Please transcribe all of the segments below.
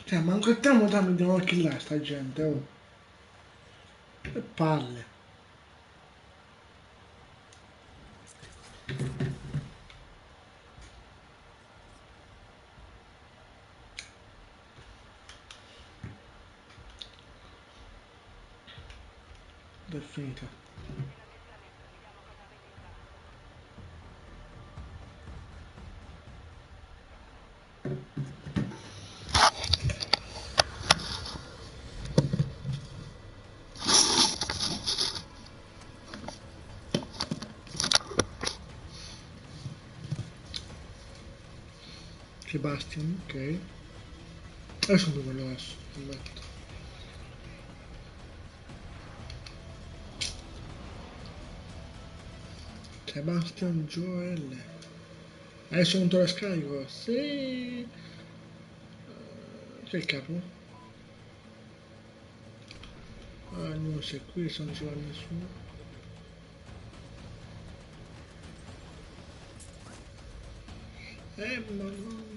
Cioè, ma anche te mi devono killare sta gente, oh. Che palle. È finita. Sebastian, ok. Adesso dove lo adesso, metto. Sebastian Joel. Adesso non te lo scarico? Sì. Che cavolo? Ah, non sei qui, se non ci va nessuno. Ma no.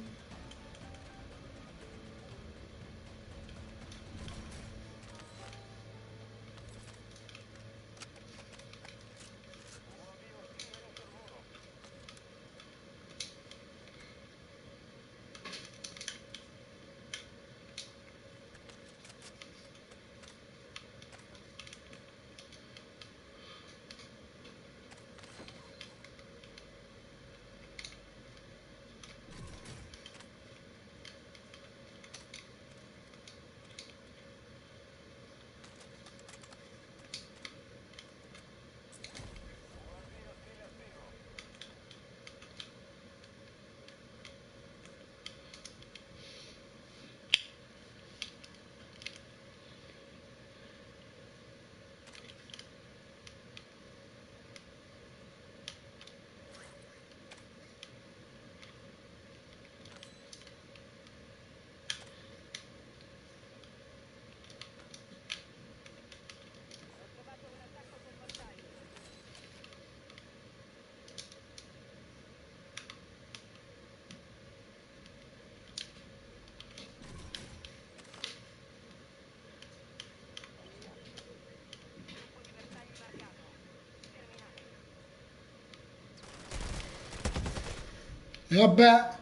E vabbè.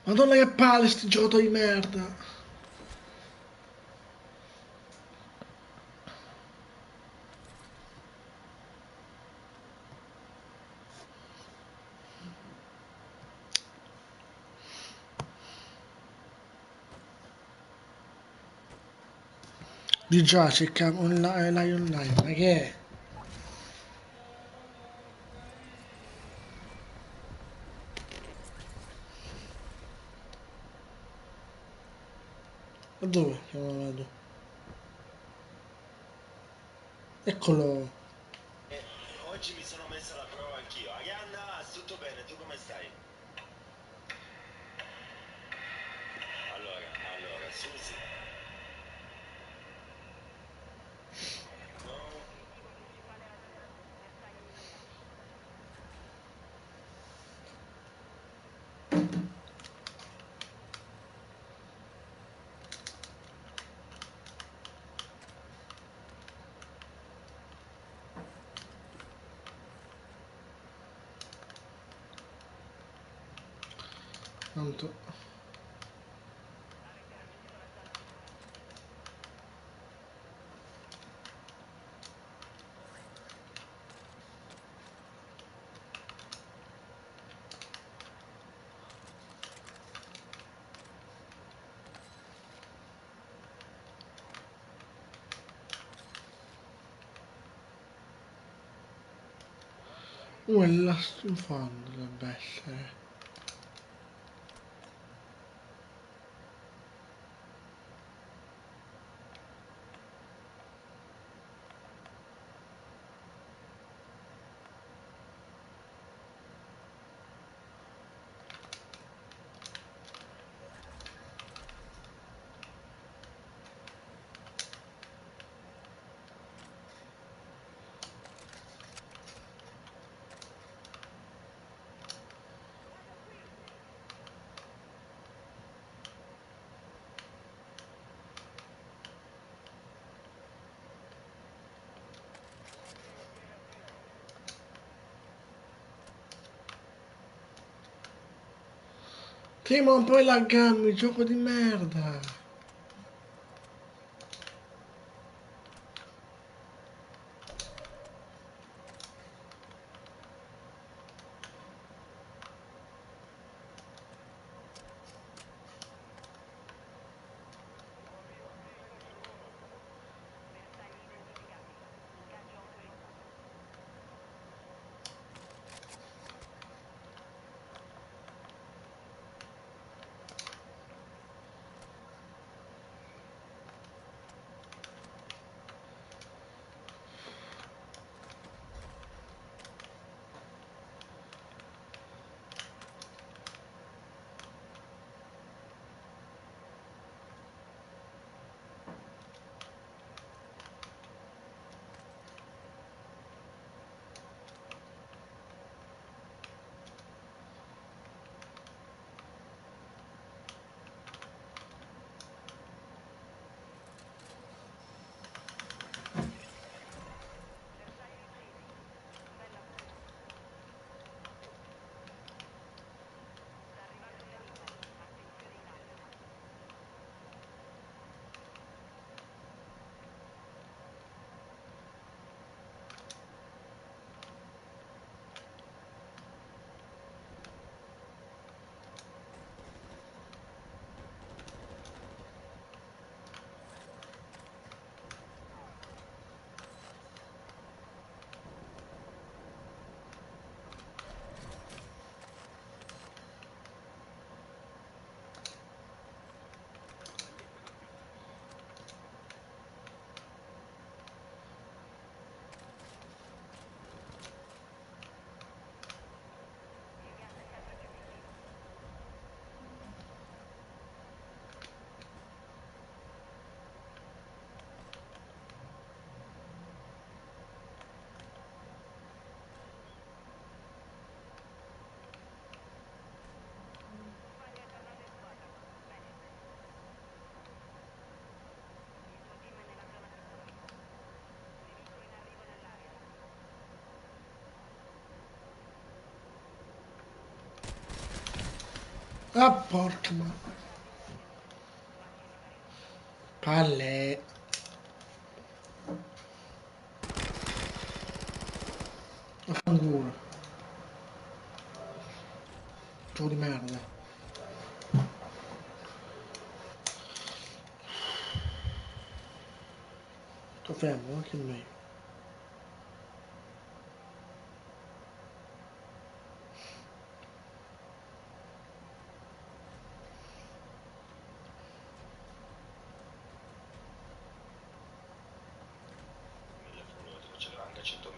Madonna che palle sti giocatori di merda. Di già cerca online, online, ma che è? Ma dove? Che non lo vedo. Eccolo. Oggi mi sono messo alla prova anch'io. Arianna, tutto bene, tu come stai? Allora, Susi. No? Tanto. Oh, è là in fondo dovrebbe essere. Sì, ma non puoi laggarmi, gioco di merda. Ah, porca ma... Palle. Fanculo. Gioco di merda. Sto fermo, anche me. Mille fulmini, ce l'ho anche 100.000.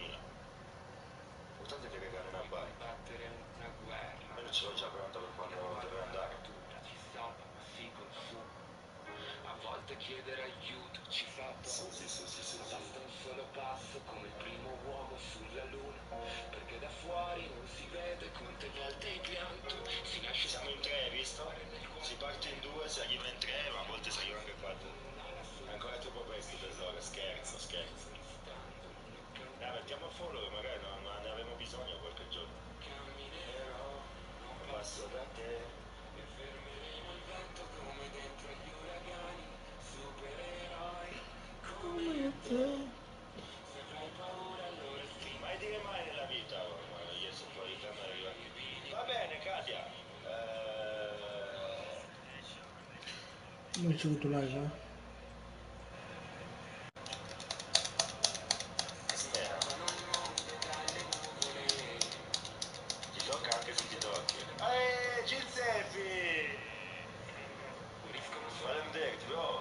L'importante è che regale una bike. Battere una guerra. Almeno ce l'ho già pronta per quando devo andare. Ci salva, ma si consuma. A volte chiedere aiuto ci fa paura. Sì. Basta un solo passo come il primo uomo sulla luna. Perché da fuori non si vede quante volte hai pianto. Si nasce. Siamo in tre, hai visto? Si parte in due, si arriva in tre, ma a volte si arriva anche in quattro. È ancora troppo presto, tesoro, scherzo. Dai, mettiamo a follow, magari ne avremo bisogno qualche giorno. Camminerò un passo da te e fermeremo il vento come dentro agli uragani. Supereroi come te. Se avrai paura allora sì. Mai dire mai nella vita, ma io sono fuori te mi arriva. Va bene, Katia. Non c'è avuto live, eh? Spera. Ti tocca anche se ti tocchi. Giuseppe! Volevo vederti, bro.